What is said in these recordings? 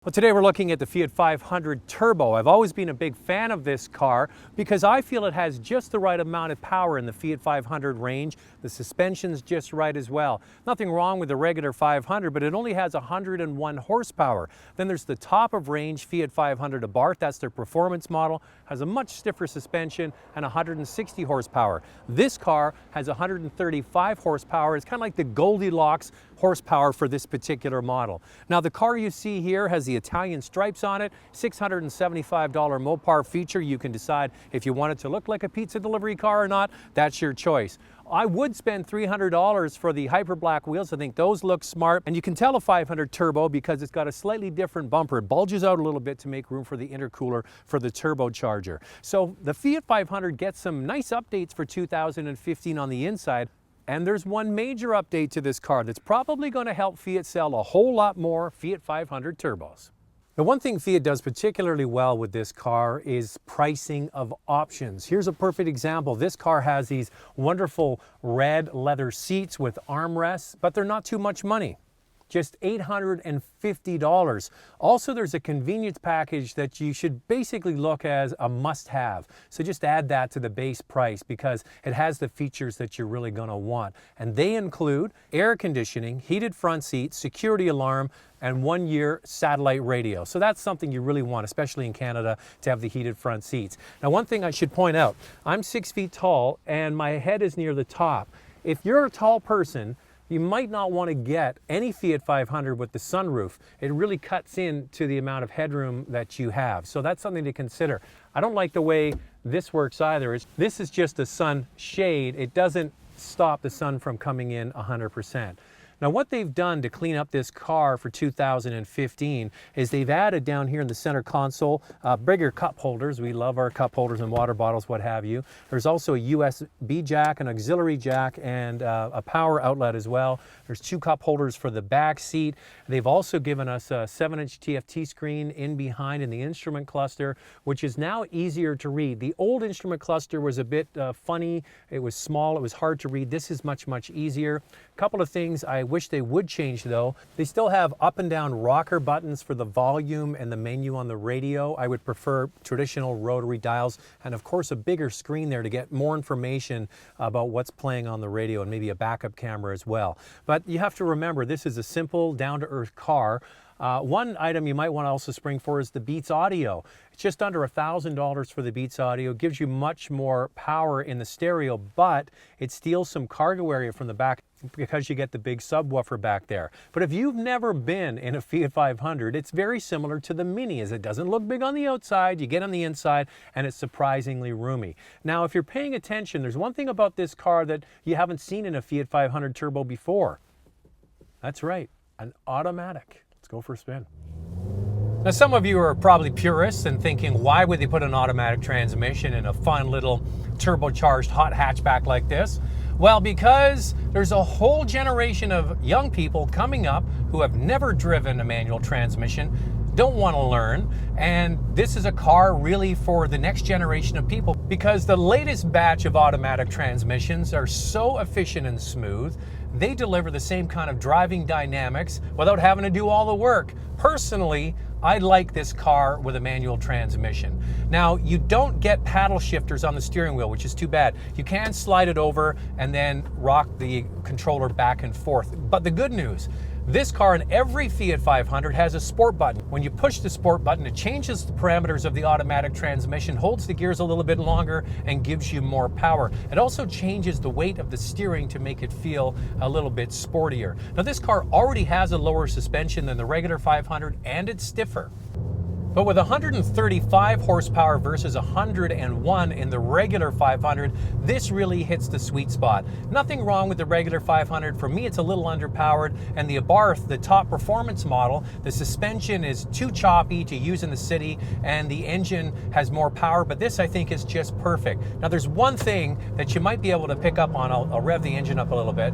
Well, today we're looking at the Fiat 500 Turbo. I've always been a big fan of this car because I feel it has just the right amount of power in the Fiat 500 range. The suspension's just right as well. Nothing wrong with the regular 500, but it only has 101 horsepower. Then there's the top of range Fiat 500 Abarth. That's their performance model. Has a much stiffer suspension and 160 horsepower. This car has 135 horsepower. It's kind of like the Goldilocks horsepower for this particular model. Now the car you see here has the Italian stripes on it, $675 Mopar feature. You can decide if you want it to look like a pizza delivery car or not. That's your choice. I would spend $300 for the hyper black wheels. I think those look smart. And you can tell a 500 Turbo because it's got a slightly different bumper. It bulges out a little bit to make room for the intercooler for the turbocharger. So the Fiat 500 gets some nice updates for 2015 on the inside. And there's one major update to this car that's probably going to help Fiat sell a whole lot more Fiat 500 Turbos. The one thing Fiat does particularly well with this car is pricing of options. Here's a perfect example. This car has these wonderful red leather seats with armrests, but they're not too much money. Just $850. Also, there's a convenience package that you should basically look as a must-have. So just add that to the base price because it has the features that you're really going to want. And they include air conditioning, heated front seats, security alarm, and 1-year satellite radio. So that's something you really want, especially in Canada, to have the heated front seats. Now, one thing I should point out, I'm 6 feet tall and my head is near the top. If you're a tall person, you might not want to get any Fiat 500 with the sunroof. It really cuts into the amount of headroom that you have. So that's something to consider. I don't like the way this works either. This is just a sun shade. It doesn't stop the sun from coming in 100%. Now what they've done to clean up this car for 2015 is they've added down here in the center console bigger cup holders. We love our cup holders and water bottles, what have you. There's also a USB jack, an auxiliary jack, and a power outlet as well. There's 2 cup holders for the back seat. They've also given us a 7-inch TFT screen in behind in the instrument cluster, which is now easier to read. The old instrument cluster was a bit funny. It was small. It was hard to read. This is much, much easier. A couple of things I wish they would change though. They still have up and down rocker buttons for the volume and the menu on the radio. I would prefer traditional rotary dials and of course a bigger screen there to get more information about what's playing on the radio and maybe a backup camera as well. But you have to remember this is a simple down-to-earth car. One item you might want to also spring for is the Beats audio. It's just under $1,000 for the Beats audio. It gives you much more power in the stereo, but it steals some cargo area from the back because you get the big subwoofer back there. But if you've never been in a Fiat 500, it's very similar to the Mini, as it doesn't look big on the outside, you get on the inside, and it's surprisingly roomy. Now, if you're paying attention, there's one thing about this car that you haven't seen in a Fiat 500 Turbo before. That's right, an automatic. Let's go for a spin. Now, some of you are probably purists and thinking, why would they put an automatic transmission in a fun little turbocharged hot hatchback like this? Well, because there's a whole generation of young people coming up who have never driven a manual transmission, don't want to learn, and this is a car really for the next generation of people because the latest batch of automatic transmissions are so efficient and smooth. They deliver the same kind of driving dynamics without having to do all the work. Personally, I like this car with a manual transmission. Now, you don't get paddle shifters on the steering wheel, which is too bad. You can slide it over and then rock the controller back and forth. But the good news, this car in every Fiat 500 has a sport button. When you push the sport button, it changes the parameters of the automatic transmission, holds the gears a little bit longer, and gives you more power. It also changes the weight of the steering to make it feel a little bit sportier. Now, this car already has a lower suspension than the regular 500, and it's stiffer. But with 135 horsepower versus 101 in the regular 500, this really hits the sweet spot. Nothing wrong with the regular 500. For me, it's a little underpowered. And the Abarth, the top performance model, the suspension is too choppy to use in the city, and the engine has more power. But this, I think, is just perfect. Now, there's one thing that you might be able to pick up on. I'll rev the engine up a little bit.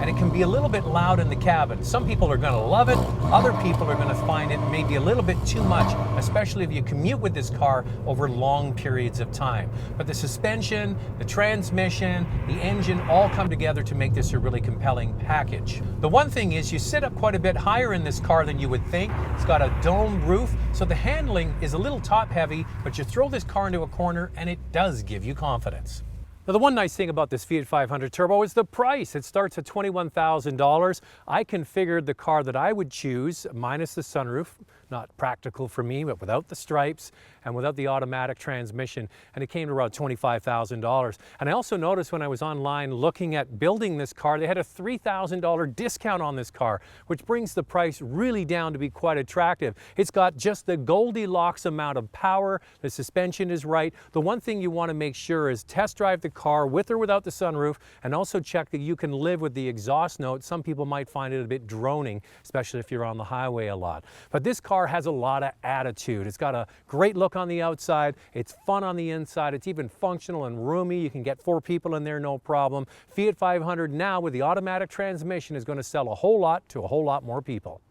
and it can be a little bit loud in the cabin. Some people are going to love it, other people are going to find it maybe a little bit too much, especially if you commute with this car over long periods of time. But the suspension, the transmission, the engine all come together to make this a really compelling package. The one thing is you sit up quite a bit higher in this car than you would think. It's got a domed roof, so the handling is a little top heavy, but you throw this car into a corner and it does give you confidence. Now, the one nice thing about this Fiat 500 Turbo is the price. It starts at $21,000. I configured the car that I would choose, minus the sunroof, not practical for me, but without the stripes and without the automatic transmission, and it came to around $25,000. And I also noticed when I was online looking at building this car, they had a $3,000 discount on this car, which brings the price really down to be quite attractive. It's got just the Goldilocks amount of power, the suspension is right. The one thing you want to make sure is test drive the car with or without the sunroof, and also check that you can live with the exhaust note. Some people might find it a bit droning, especially if you're on the highway a lot. But this car has a lot of attitude. It's got a great look on the outside, it's fun on the inside, it's even functional and roomy. You can get 4 people in there, no problem. Fiat 500 now with the automatic transmission is going to sell a whole lot to a whole lot more people.